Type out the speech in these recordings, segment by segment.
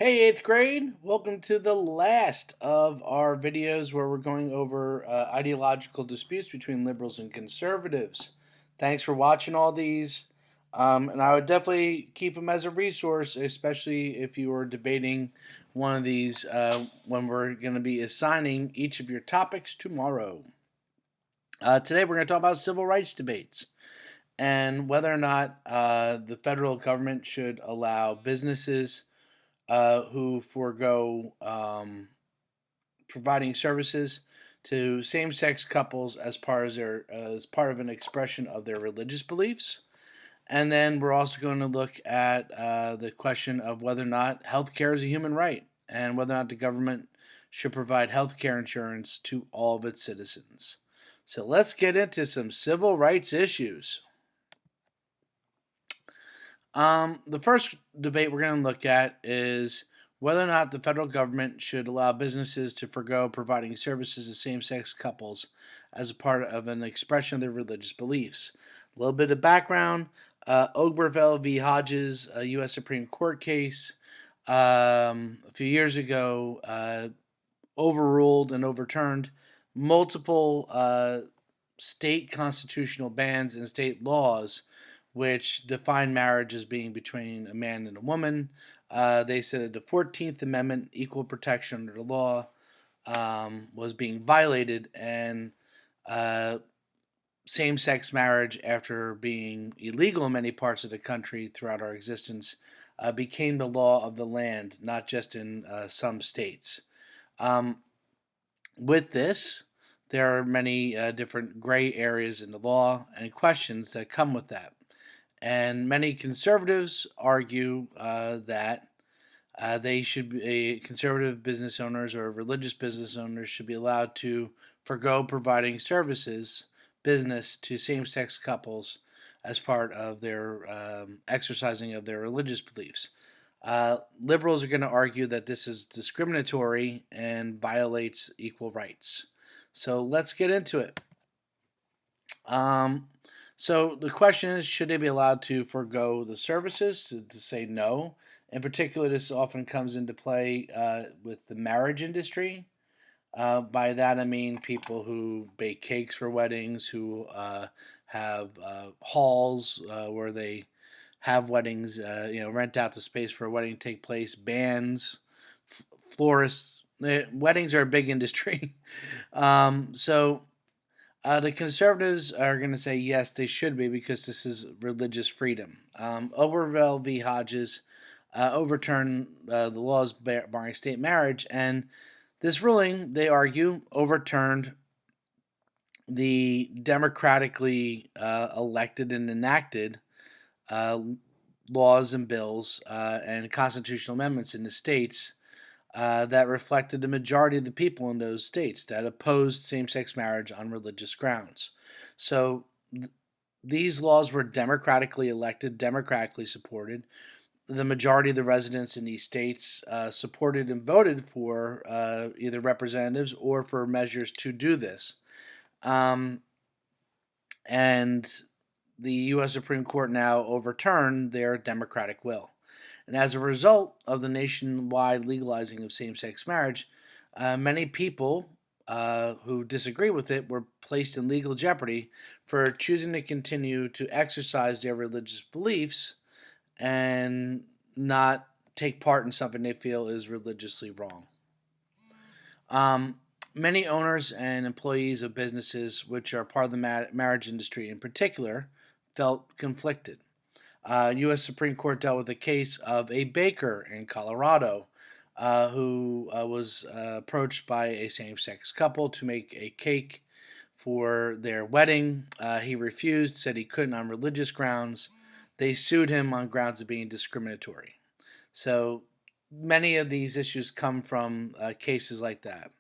Hey, eighth grade, welcome to the last of our videos where we're going over ideological disputes between liberals and conservatives. Thanks for watching all these. And I would definitely keep them as a resource, especially if you are debating one of these when we're going to be assigning each of your topics tomorrow. Today, we're going to talk about civil rights debates and whether or not the federal government should allow businesses who forego providing services to same-sex couples as part of an expression of their religious beliefs. And then we're also going to look at the question of whether or not healthcare is a human right and whether or not the government should provide healthcare insurance to all of its citizens. So let's get into some civil rights issues. The first debate we're going to look at is whether or not the federal government should allow businesses to forego providing services to same sex couples as a part of an expression of their religious beliefs. A little bit of background: Obergefell v. Hodges, a U.S. Supreme Court case a few years ago, overruled and overturned multiple state constitutional bans and state laws which define marriage as being between a man and a woman. They said that the 14th Amendment, equal protection under the law, was being violated, and same sex marriage, after being illegal in many parts of the country throughout our existence, became the law of the land, not just in some states. Um, with this, there are many different gray areas in the law and questions that come with that. And many conservatives argue that conservative business owners or religious business owners should be allowed to forego providing business to same sex couples as part of their exercising of their religious beliefs. Liberals are going to argue that this is discriminatory and violates equal rights. So let's get into it. So the question is, should they be allowed to forego the services, to say no? In particular, this often comes into play with the marriage industry. By that I mean people who bake cakes for weddings, who have halls where they have weddings, rent out the space for a wedding to take place, bands, florists. Weddings are a big industry. The conservatives are going to say yes, they should be because this is religious freedom. Obergefell v. Hodges overturned the laws barring state marriage, and this ruling, they argue, overturned the democratically elected and enacted uh, laws and bills and constitutional amendments in the states that reflected the majority of the people in those states that opposed same sex marriage on religious grounds. So these laws were democratically elected, democratically supported. The majority of the residents in these states supported and voted for either representatives or for measures to do this. Um, and the U.S. Supreme Court now overturned their democratic will. And as a result of the nationwide legalizing of same sex marriage, many people who disagree with it were placed in legal jeopardy for choosing to continue to exercise their religious beliefs and not take part in something they feel is religiously wrong. Um, Many owners and employees of businesses which are part of the marriage industry in particular felt conflicted. U.S. Supreme Court dealt with a case of a baker in Colorado who was approached by a same sex couple to make a cake for their wedding. He refused, said he couldn't on religious grounds. They sued him on grounds of being discriminatory. So many of these issues come from cases like that.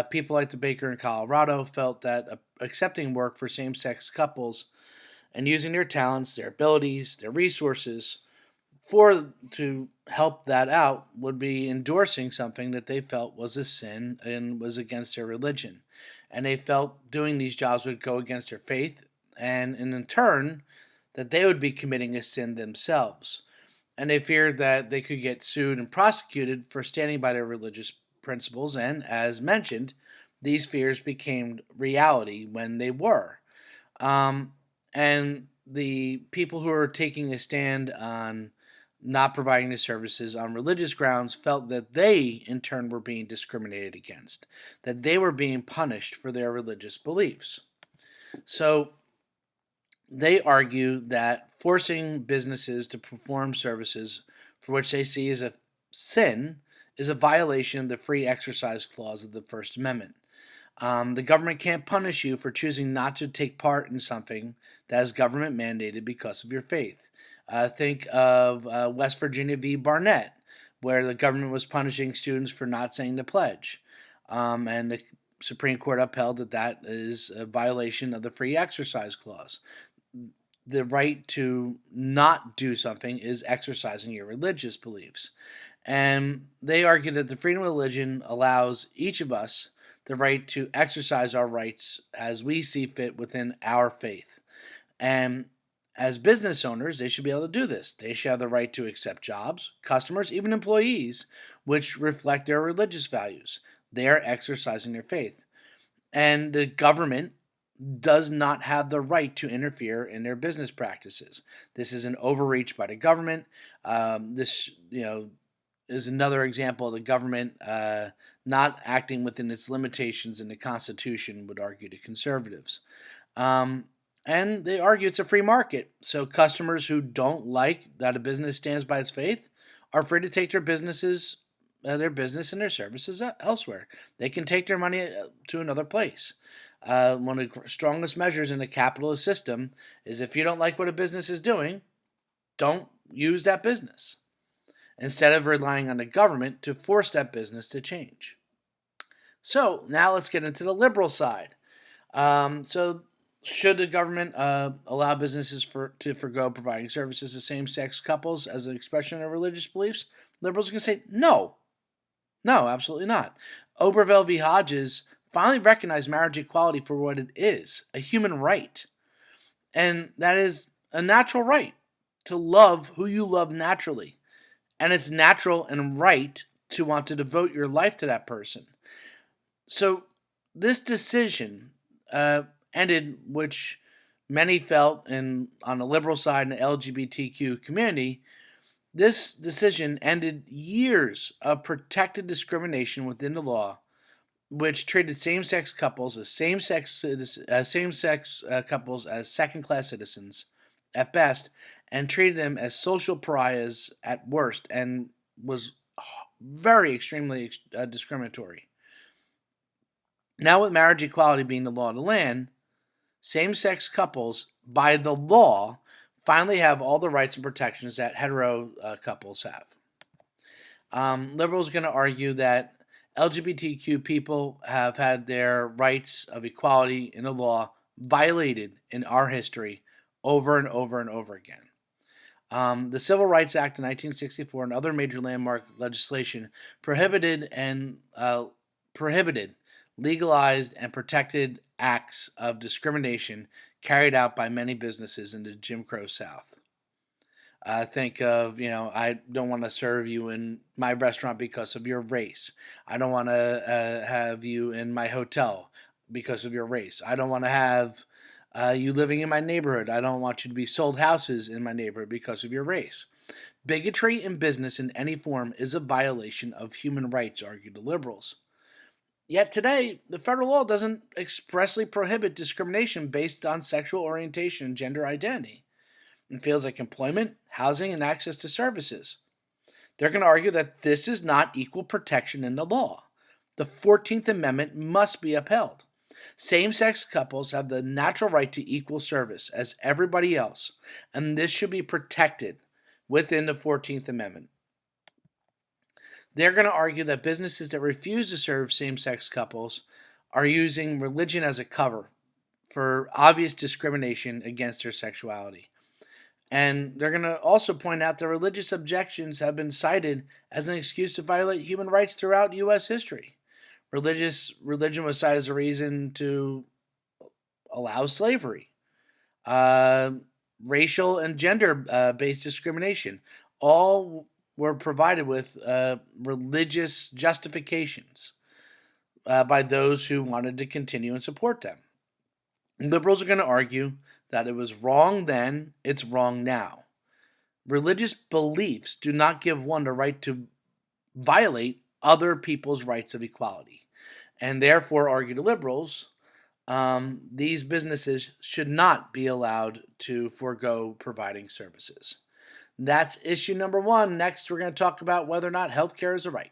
People like the baker in Colorado felt that accepting work for same sex couples and using their talents, their abilities, their resources to help that out would be endorsing something that they felt was a sin and was against their religion. And they felt doing these jobs would go against their faith, and in turn, that they would be committing a sin themselves. and they feared that they could get sued and prosecuted for standing by their religious principles. And as mentioned, these fears became reality when they were. Um, and the people who are taking a stand on not providing the services on religious grounds felt that they, in turn, were being discriminated against, that they were being punished for their religious beliefs. So they argue that forcing businesses to perform services for which they see as a sin is a violation of the free exercise clause of the First Amendment. The government can't punish you for choosing not to take part in something that is government mandated because of your faith. Think of West Virginia v. Barnett, where the government was punishing students for not saying the pledge. And the Supreme Court upheld that that is a violation of the free exercise clause. The right to not do something is exercising your religious beliefs. And they argue that the freedom of religion allows each of us the right to exercise our rights as we see fit within our faith. And as business owners, they should be able to do this. They should have the right to accept jobs, customers, even employees, which reflect their religious values. They are exercising their faith. And the government does not have the right to interfere in their business practices. This is an overreach by the government. This, is another example of the government not acting within its limitations in the Constitution, would argue to conservatives. And they argue it's a free market. So customers who don't like that a business stands by its faith are free to take their business and their services elsewhere. They can take their money to another place. One of the strongest measures in the capitalist system is if you don't like what a business is doing, don't use that business, instead of relying on the government to force that business to change. So now let's get into the liberal side. So should the government allow businesses to forgo providing services to same-sex couples as an expression of religious beliefs? Liberals can say no. No, absolutely not. Oberville v. Hodges finally recognized marriage equality for what it is, a human right. And that is a natural right to love who you love naturally. And it's natural and right to want to devote your life to that person. So this decision ended, which many felt on the liberal side in the LGBTQ community, this decision ended years of protected discrimination within the law, which treated same-sex couples as same-sex couples as second-class citizens at best, and treated them as social pariahs at worst, and was very extremely discriminatory. Now, with marriage equality being the law of the land, same-sex couples, by the law, finally have all the rights and protections that hetero couples have. Liberals are going to argue that LGBTQ people have had their rights of equality in the law violated in our history over and over and over again. The Civil Rights Act of 1964 and other major landmark legislation prohibited, legalized, and protected acts of discrimination carried out by many businesses in the Jim Crow South. Think of, I don't want to serve you in my restaurant because of your race. I don't want to have you in my hotel because of your race. I don't want to have you living in my neighborhood. I don't want you to be sold houses in my neighborhood because of your race. Bigotry in business in any form is a violation of human rights, argued the liberals. Yet today, the federal law doesn't expressly prohibit discrimination based on sexual orientation and gender identity in fields like employment, housing, and access to services. They're going to argue that this is not equal protection in the law. The 14th Amendment must be upheld. Same-sex couples have the natural right to equal service as everybody else, and this should be protected within the 14th Amendment. They're going to argue that businesses that refuse to serve same-sex couples are using religion as a cover for obvious discrimination against their sexuality. And they're going to also point out that religious objections have been cited as an excuse to violate human rights throughout U.S. history. Religion was cited as a reason to allow slavery. Racial and gender-based discrimination all were provided with religious justifications by those who wanted to continue and support them. Liberals are going to argue that it was wrong then, it's wrong now. Religious beliefs do not give one the right to violate other people's rights of equality. And therefore, argue the liberals, these businesses should not be allowed to forego providing services. That's issue number one. Next, we're going to talk about whether or not healthcare is a right.